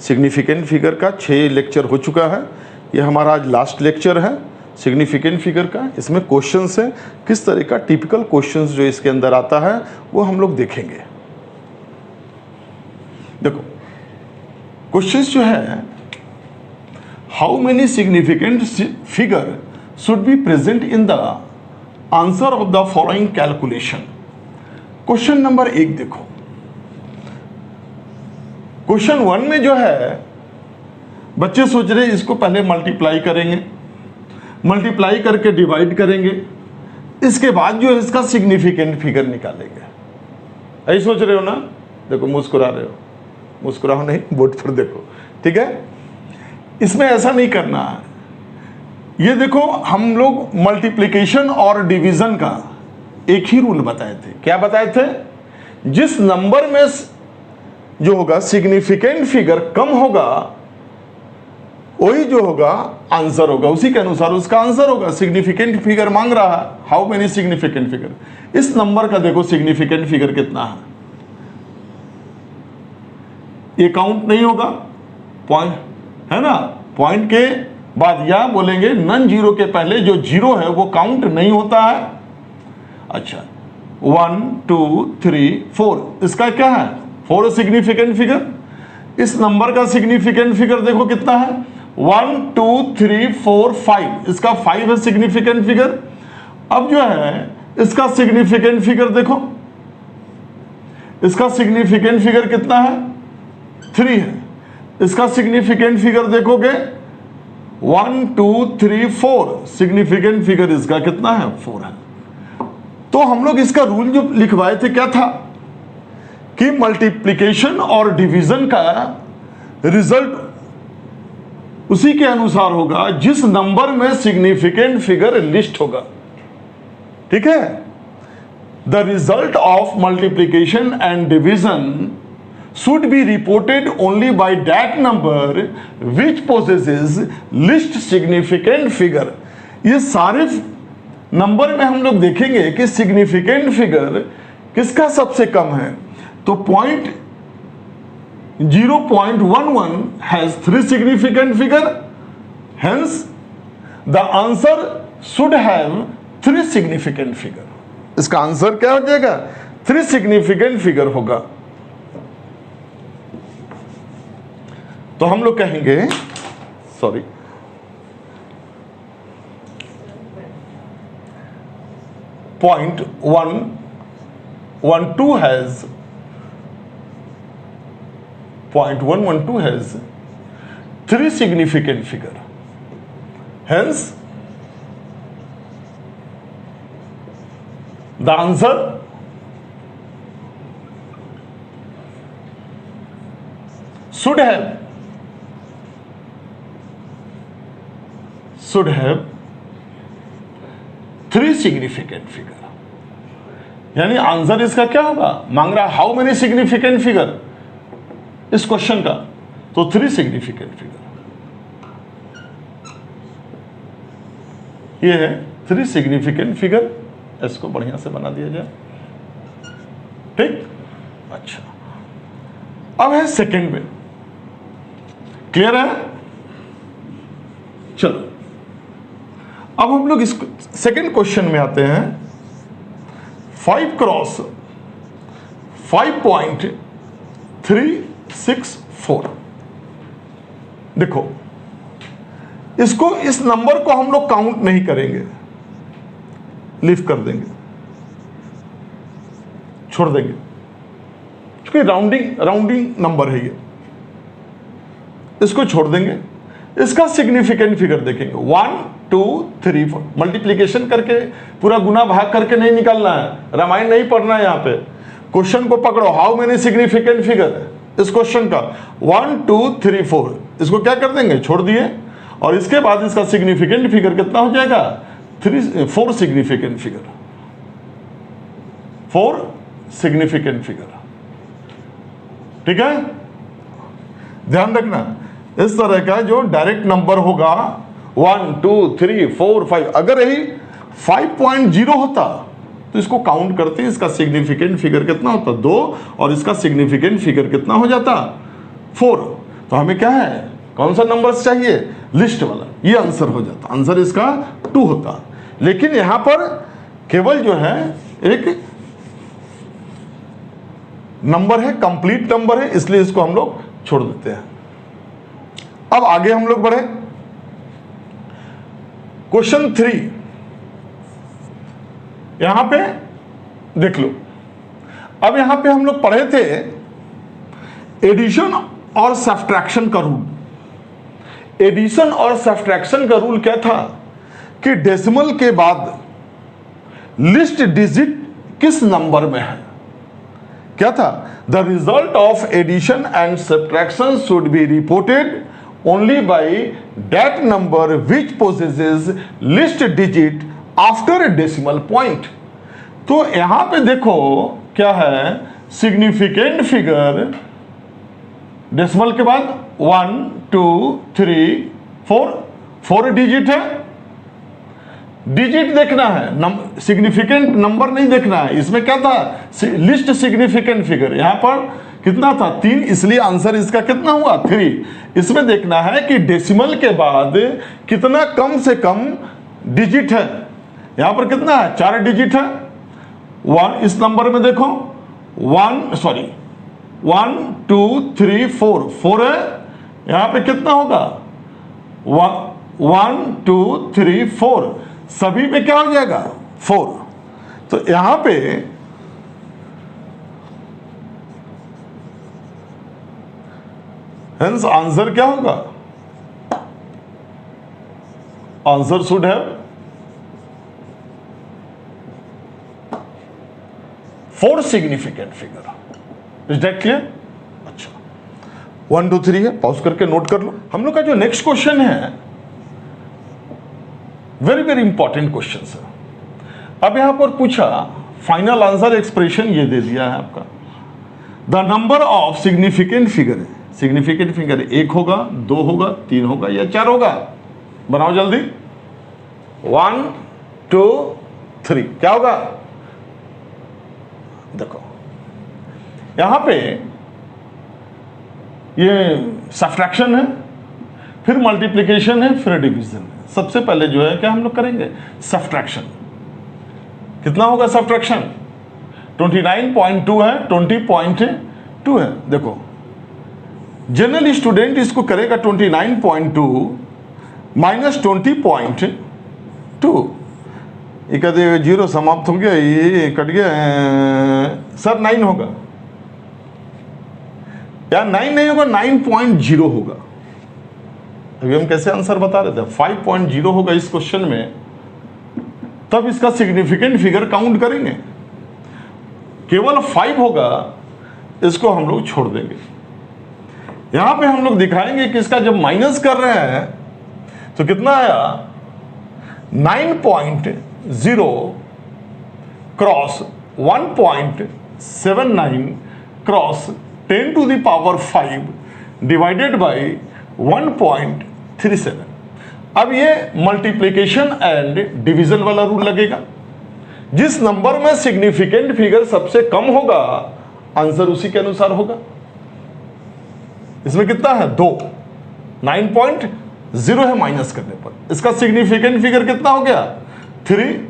Significant figure का 6 lecture हो चुका है। ये हमारा आज लास्ट लेक्चर है सिग्निफिकेंट फिगर का। इसमें क्वेश्चंस हैं, किस तरह का टिपिकल क्वेश्चंस जो इसके अंदर आता है वो हम लोग देखेंगे। देखो क्वेश्चंस जो है, how many significant figure should be present in the answer of the following calculation. Question number 1 देखो, क्वेश्चन 1 में जो है बच्चे सोच रहे इसको पहले मल्टीप्लाई करेंगे, मल्टीप्लाई करके डिवाइड करेंगे, इसके बाद जो है इसका सिग्निफिकेंट फिगर निकालेंगे। ऐसे सोच रहे हो ना? देखो मुस्कुरा रहे हो, मुस्कुराओ नहीं, बोर्ड पर देखो, ठीक है। इसमें ऐसा नहीं करना है। ये देखो हम लोग मल्टीप्लिकेशन और डिवीजन का एक ही रूल बताए थे। क्या बताए थे? जिस नंबर में जो होगा सिग्निफिकेंट फिगर कम होगा वही जो होगा आंसर होगा, उसी के अनुसार उसका आंसर होगा। सिग्निफिकेंट फिगर मांग रहा है, हाउ मेनी सिग्निफिकेंट फिगर। इस नंबर का देखो सिग्निफिकेंट फिगर कितना है, ये काउंट नहीं होगा, पॉइंट है ना, पॉइंट के बाद या बोलेंगे नन जीरो के पहले जो जीरो है वो काउंट नहीं होता है। अच्छा 1 2 3 4, इसका क्या है? 4 सिग्निफिकेंट फिगर। इस नंबर का सिग्निफिकेंट फिगर देखो कितना है, 1 2 3 4 5, इसका 5 है सिग्निफिकेंट फिगर। अब जो है इसका सिग्निफिकेंट फिगर देखो, इसका सिग्निफिकेंट फिगर कितना है? 3 है। इसका सिग्निफिकेंट फिगर देखोगे 1 2 3 4, सिग्निफिकेंट फिगर इसका कितना है? 4 है। तो हम लोग इसका रूल जो लिखवाए थे क्या था कि मल्टीप्लिकेशन और डिवीजन का रिजल्ट उसी के अनुसार होगा जिस नंबर में सिग्निफिकेंट फिगर लिस्ट होगा, ठीक है। The result of multiplication and division should be reported only by that number which possesses least significant figure। ये सारे नंबर में हम लोग देखेंगे कि सिग्निफिकेंट फिगर किसका सबसे कम है। तो 0.11 has 3 significant figure, hence the answer should have 3 significant figure। इसका आंसर क्या हो जाएगा? 3 significant figure होगा। तो हम लोग कहेंगे, sorry, .112 has 3 significant figure, hence the answer should have 3 significant figure। यानी आंसर इसका क्या होगा? मांग रहा हाउ मेनी सिग्निफिकेंट फिगर इस क्वेश्चन का, तो 3 सिग्निफिकेंट फिगर। ये है 3 सिग्निफिकेंट फिगर। इसको बढ़िया से बना दिया जाए, ठीक। अच्छा, अब है सेकंड में, क्लियर है? चलो अब हम लोग इस सेकंड क्वेश्चन में आते हैं। 5 क्रॉस 5.364। देखो इसको, इस नंबर को हम लोग काउंट नहीं करेंगे, लीव कर देंगे, छोड़ देंगे, क्योंकि राउंडिंग नंबर है ये, इसको छोड़ देंगे। इसका सिग्निफिकेंट फिगर देखेंगे 1 2 3 4, मल्टीप्लीकेशन करके पूरा गुना भाग करके नहीं निकालना है, रामायण नहीं पढ़ना है। यहाँ पे क्वेश्चन को पकड़ो, हाउ मेनी सिग्निफिकेंट फिगर इस क्वेश्चन का 1 2 3 4, इसको क्या कर देंगे? छोड़ दिए। और इसके बाद इसका सिग्निफिकेंट फिगर कितना हो जाएगा? 4 सिग्निफिकेंट फिगर, 4 सिग्निफिकेंट फिगर, ठीक है। ध्यान रखना, इस तरह का जो डायरेक्ट नंबर होगा 1 2 3 4 5, अगर यही 5.0 होता तो इसको काउंट करते, इसका सिग्निफिकेंट फिगर कितना होता? 2, और इसका सिग्निफिकेंट फिगर कितना हो जाता? 4। तो हमें क्या है, कौन सा नंबर चाहिए, लिस्ट वाला, ये आंसर हो जाता, आंसर इसका 2 होता। लेकिन यहां पर केवल जो है एक नंबर है, कंप्लीट नंबर है, इसलिए इसको हम लोग छोड़ देते हैं। अब आगे हम लोग बढ़े, क्वेश्चन 3 यहां पे देख लो। अब यहां पे हम लोग पढ़े थे एडिशन और सब्ट्रैक्शन का रूल। एडिशन और सब्ट्रैक्शन का रूल क्या था कि डेसिमल के बाद लिस्ट डिजिट किस नंबर में है, क्या था, the result of addition and subtraction should be reported only by that number which possesses least digit after decimal point. तो यहां पे देखो क्या है, सिग्निफिकेंट फिगर डेसिमल के बाद 1 2 3 4 डिजिट है, डिजिट देखना है, सिग्निफिकेंट नंबर नहीं देखना है। इसमें क्या था, लिस्ट सिग्निफिकेंट फिगर, यहां पर कितना था 3, इसलिए आंसर इसका कितना हुआ 3। इसमें देखना है कि डेसिमल के बाद कितना कम से कम डिजिट है, यहां पर कितना है 4 डिजिट है। 1 इस नंबर में देखो 1 2 3 4 है, यहां पे कितना होगा 1 2 3 4, सभी पे क्या हो जाएगा 4। तो यहां पे हेंस आंसर क्या होगा, answer should have 4 significant figure. Is that clear? अच्छा, 1 2 3 है, पॉज करके नोट कर लो। हम लोग का जो नेक्स्ट क्वेश्चन है वेरी वेरी इंपॉर्टेंट क्वेश्चन है। अब यहां पर पूछा, फाइनल आंसर एक्सप्रेशन ये दे दिया है आपका, the number of significant figure है, सिग्निफिकेंट फिगर 1 होगा, 2 होगा, 3 होगा या 4 होगा, बनाओ जल्दी। 1 2 3 क्या होगा, देखो यहां पे ये सब्ट्रैक्शन है, फिर मल्टीप्लिकेशन है, फिर डिवीजन है। सबसे पहले जो है क्या हम लोग करेंगे, सब्ट्रैक्शन। कितना होगा सब्ट्रैक्शन, 29.2 है, 20.2 है। देखो जनरल स्टूडेंट इसको करेगा 29.2 माइनस 20.2, ये कहते 0 समाप्त हो गया, ये कट गया सर, 9 होगा या 9 नहीं होगा, 9.0 होगा। अभी हम कैसे आंसर बता रहे थे, 5.0 होगा इस क्वेश्चन में, तब इसका सिग्निफिकेंट फिगर काउंट करेंगे। केवल 5 होगा, इसको हम लोग छोड़ देंगे। यहां पे हम लोग दिखाएंगे कि इसका जब माइनस कर रहे हैं तो कितना आया, 9.0 cross 1.79 cross 10 to the power 5 divided by 1.37। अब ये मल्टीप्लिकेशन एंड डिवीजन वाला रूल लगेगा। जिस नंबर में सिग्निफिकेंट फिगर सबसे कम होगा, आंसर उसी के अनुसार होगा। इसमें कितना है 2, 9.0 है माइनस करने पर, इसका सिग्निफिकेंट फिगर कितना हो गया 3।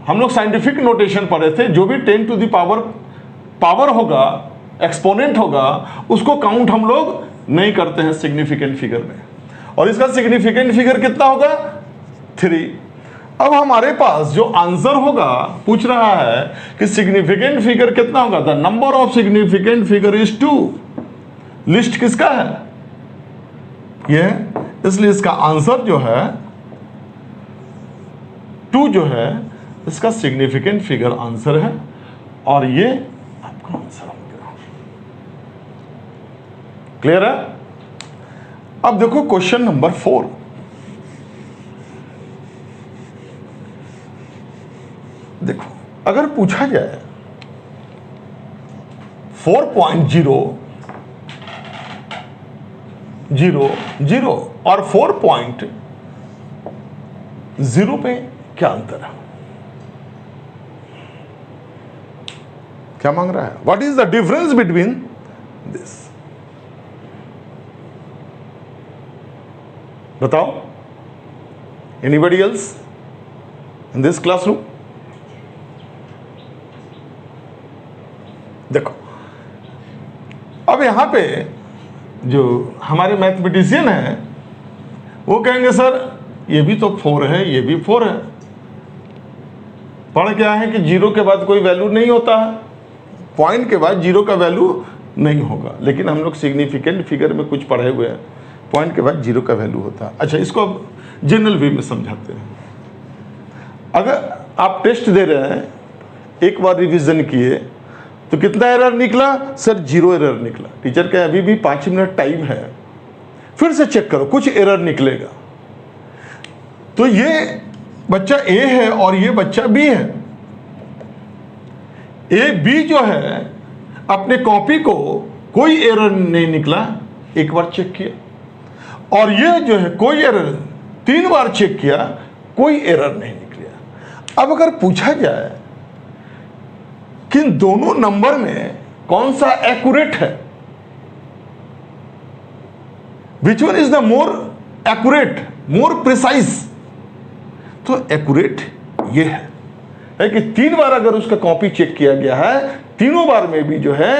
हम लोग साइंटिफिक नोटेशन पढ़े थे, जो भी 10 to the पावर होगा, एक्सपोनेंट होगा, उसको काउंट हम लोग नहीं करते हैं सिग्निफिकेंट फिगर में, और इसका सिग्निफिकेंट फिगर कितना होगा 3। अब हमारे पास जो आंसर होगा, पूछ रहा है कि सिग्निफिकेंट फिगर कितना होगा, the number of significant figure is 2। List किसका है, ये, इसलिए इसका आंसर जो है 2 जो है इसका सिग्निफिकेंट फिगर आंसर है, और ये आपका आंसर हो गया। क्लियर है? अब देखो क्वेश्चन नंबर 4। देखो अगर पूछा जाए 4.0 और 4.0 पे क्या अंतर है, क्या मांग रहा है, what is the difference between this. बताओ, anybody else in this classroom? देखो, अब यहां पे जो हमारे मैथमेटिशियन हैं वो कहेंगे सर ये भी तो 4 है, ये भी 4 है। पढ़ क्या है कि 0 के बाद कोई वैल्यू नहीं होता है, पॉइंट के बाद 0 का वैल्यू नहीं होगा। लेकिन हम लोग सिग्निफिकेंट फिगर में कुछ पढ़े हुए हैं, पॉइंट के बाद 0 का वैल्यू होता है। अच्छा, इसको अब जनरल वे में समझाते हैं। अगर आप टेस्ट दे रहे हैं, एक बार रिवीजन किए तो कितना एरर निकला? सर 0 एरर निकला। टीचर कहे अभी भी 5 मिनट टाइम है, फिर से चेक करो, कुछ एरर निकलेगा। तो ये बच्चा ए है और ये बच्चा बी है। ए बी जो है अपने कॉपी को कोई एरर नहीं निकला, एक बार चेक किया, और ये जो है कोई एरर 3 बार चेक किया, कोई एरर नहीं निकला। अब अगर पूछा जाए कि इन दोनों नंबर में कौन सा एक्यूरेट है, which one is the more accurate, more precise, तो एक्यूरेट ये है कि 3 बार अगर उसका कॉपी चेक किया गया है, तीनों बार में भी जो है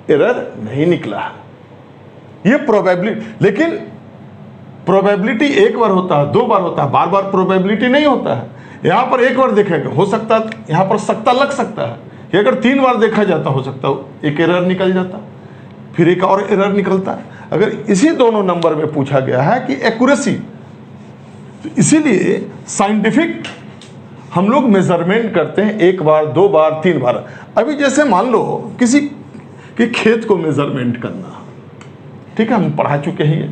एरर नहीं निकला है। ये प्रोबेबिलिटी, लेकिन प्रोबेबिलिटी एक बार होता है, 2 बार होता है, बार बार प्रोबेबिलिटी नहीं होता है। यहां पर एक बार देखेगा, हो सकता है यहां पर सकता लग सकता है कि अगर 3 बार देखा जाता, हो सकता है एक एरर निकल जाता, फिर एक और एरर निकलता है। अगर इसी दोनों नंबर में पूछा गया है कि एक्यूरेसी, तो इसीलिए साइंटिफिक हम लोग मेजरमेंट करते हैं 1 बार, 2 बार, 3 बार। अभी जैसे मान लो किसी के खेत को मेजरमेंट करना, ठीक है, हम पढ़ा चुके हैं। ये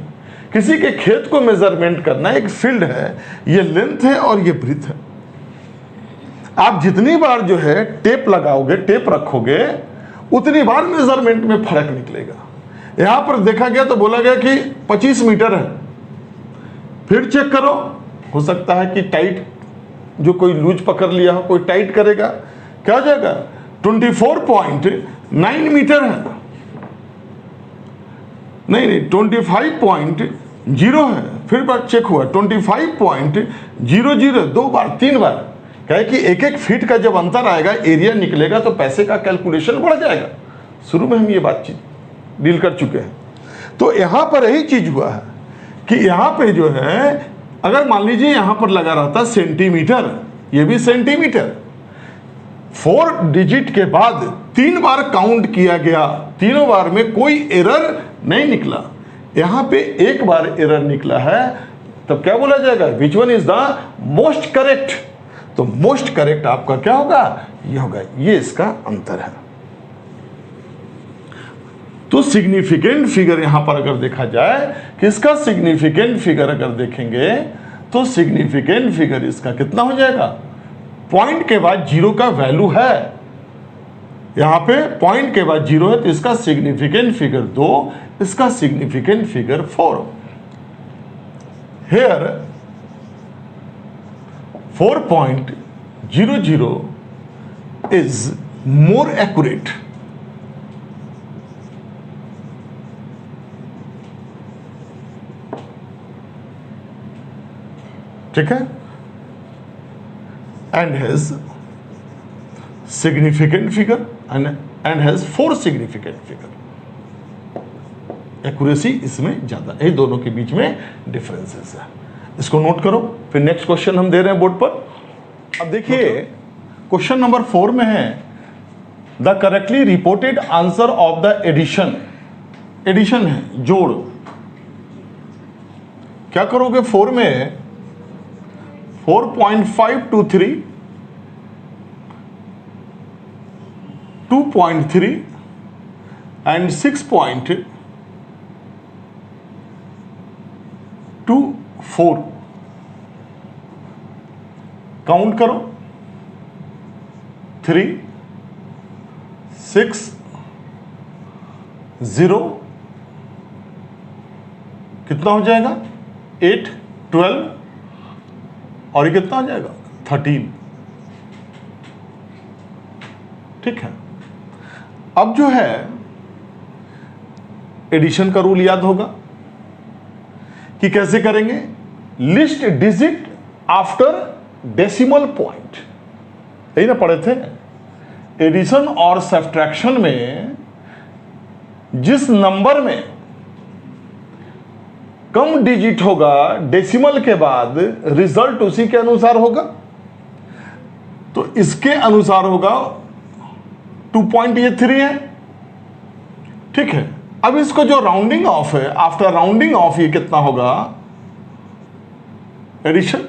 किसी के खेत को मेजरमेंट करना एक फील्ड है, ये लेंथ है और ये ब्रीथ है। आप जितनी बार जो है टेप लगाओगे, टेप रखोगे, उतनी बार मेजरमेंट में फर्क निकलेगा। यहां पर देखा गया तो बोला गया कि 25 मीटर है, फिर चेक करो, हो सकता है कि टाइट, जो कोई लूज पकड़ लिया हो, कोई टाइट करेगा, क्या हो जाएगा? 24.9 मीटर है, नहीं 25.0 है, फिर बार चेक हुआ 25.00, 2 बार, 3 बार। कहे कि एक एक फीट का जब अंतर आएगा, एरिया निकलेगा, तो पैसे का कैलकुलेशन बढ़ जाएगा। शुरू में हम ये बातचीत डील कर चुके हैं। तो यहां पर यही चीज हुआ है कि यहां पे जो है, अगर मान लीजिए यहां पर लगा रहता सेंटीमीटर, ये भी सेंटीमीटर, 4 डिजिट के बाद 3 बार काउंट किया गया, तीनों बार में कोई एरर नहीं निकला, यहां पे एक बार एरर निकला है, तब क्या बोला जाएगा? Which one is the most correct? तो मोस्ट करेक्ट आपका क्या होगा? ये होगा, ये इसका अंतर है। तो सिग्निफिकेंट फिगर यहां पर अगर देखा जाए, किसका सिग्निफिकेंट फिगर अगर देखेंगे तो सिग्निफिकेंट फिगर इसका कितना हो जाएगा? पॉइंट के बाद 0 का वैल्यू है, यहां पे पॉइंट के बाद 0 है, तो इसका सिग्निफिकेंट फिगर 2, इसका significant figure 4। Here 4.00 is more accurate. ठीक है, and has significant figure and has 4 significant figure. Accuracy इसमें ज्यादा, ये दोनों के बीच में डिफरेंसेस है। इसको नोट करो, फिर नेक्स्ट क्वेश्चन हम दे रहे हैं बोर्ड पर। अब देखिए क्वेश्चन नंबर 4 में है the correctly reported answer of the addition. Addition है जोड़। क्या करोगे 4 में? 4.523, 2.3 and 6.24 काउंट करो। 3, 6, 0, कितना हो जाएगा? 8, 12 और ये कितना हो जाएगा? 13। ठीक है, अब जो है एडिशन का रूल याद होगा कि कैसे करेंगे। List digit after decimal point, यही ना पढ़े थे। एडिशन और सब्ट्रैक्शन में जिस नंबर में कम डिजिट होगा डेसिमल के बाद, रिजल्ट उसी के अनुसार होगा। तो इसके अनुसार होगा 2.3 है, ठीक है। अब इसको जो राउंडिंग ऑफ है, आफ्टर राउंडिंग ऑफ ये कितना होगा, addition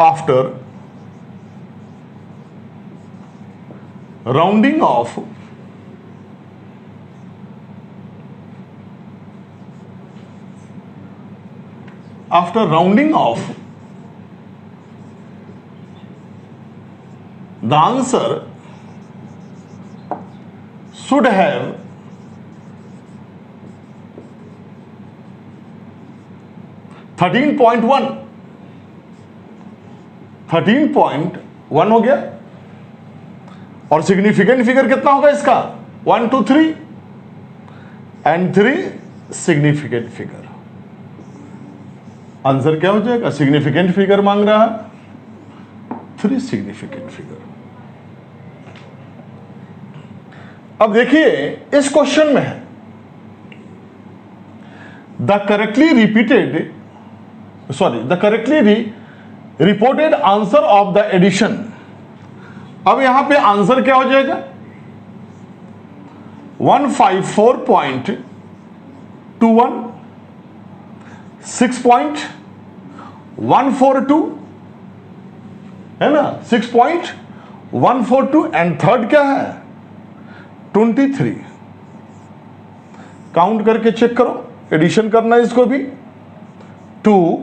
after rounding off after rounding off, the answer should have 13.1 हो गया। और सिग्निफिकेंट फिगर कितना होगा इसका, 1 2 3 एंड 3 सिग्निफिकेंट फिगर। आंसर क्या हो जाएगा, सिग्निफिकेंट फिगर मांग रहा है, 3 सिग्निफिकेंट फिगर। अब देखिए इस क्वेश्चन में है the correctly reported answer of the addition. अब यहां पे आंसर क्या हो जाएगा, 154.21, 6.142 है ना, 6.142 एंड थर्ड क्या है 23। काउंट करके चेक करो, एडिशन करना है इसको भी, 2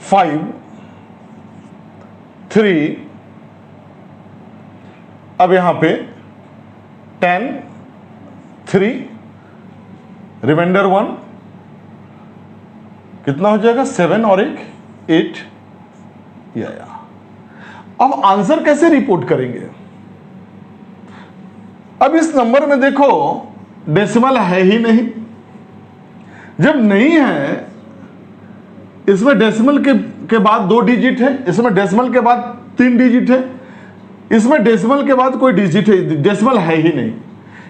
5 3, अब यहां पे 10 3 रिमाइंडर 1 कितना हो जाएगा, 7 और 1 8 या। अब आंसर कैसे रिपोर्ट करेंगे। अब इस नंबर में देखो डेसिमल है ही नहीं, जब नहीं है इसमें डेसिमल के बाद 2 डिजिट है, इसमें डेसिमल के बाद 3 डिजिट है, इसमें डेसिमल के बाद कोई डिजिट है, डेसिमल है ही नहीं,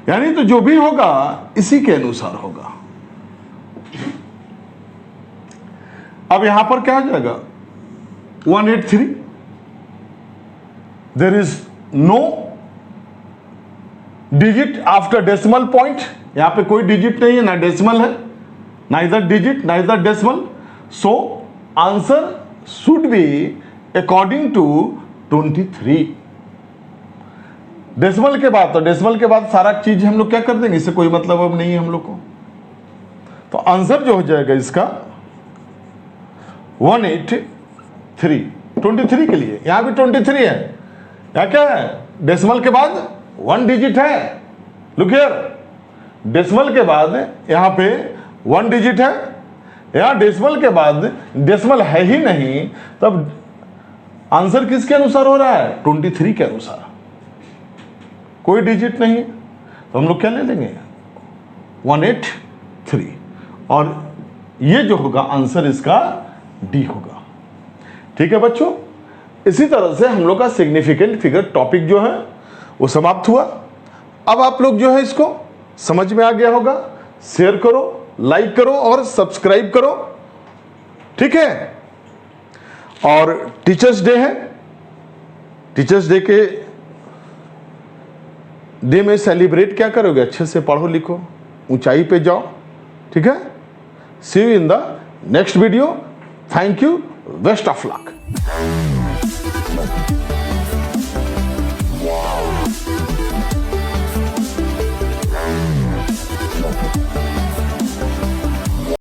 यानी तो जो भी होगा इसी के अनुसार होगा। अब यहां पर क्या हो जाएगा 183, there is no digit after decimal point, यहां पे कोई डिजिट नहीं है, ना डेसिमल है, neither digit neither decimal, so answer should be according to 23। Decimal के बाद, तो डेसिमल के बाद सारा चीज हम लोग क्या कर देंगे, इससे कोई मतलब अब नहीं है हम लोग को। तो आंसर जो हो जाएगा इसका 183, 23 के लिए, यहां भी 23 है, यहां क्या है डेसिमल के बाद 1 डिजिट है, लुक हियर, डेसिमल के बाद यहां पे 1 डिजिट है, यहां डेसिमल के बाद डेसिमल है ही नहीं, तब आंसर किसके अनुसार हो रहा है 23 के अनुसार, कोई डिजिट नहीं है, तो हम लोग क्या ले लेंगे 183, और ये जो होगा आंसर इसका डी होगा। ठीक है बच्चों, इसी तरह से हम लोग का सिग्निफिकेंट फिगर टॉपिक जो है वो समाप्त हुआ। अब आप लोग जो है इसको समझ में आ गया होगा, शेयर करो, लाइक करो और सब्सक्राइब करो, ठीक है। और टीचर्स डे है, टीचर्स डे के डे में सेलिब्रेट क्या करोगे, अच्छे से पढ़ो लिखो, ऊंचाई पे जाओ, ठीक है। See you in the next video, thank you, best of luck.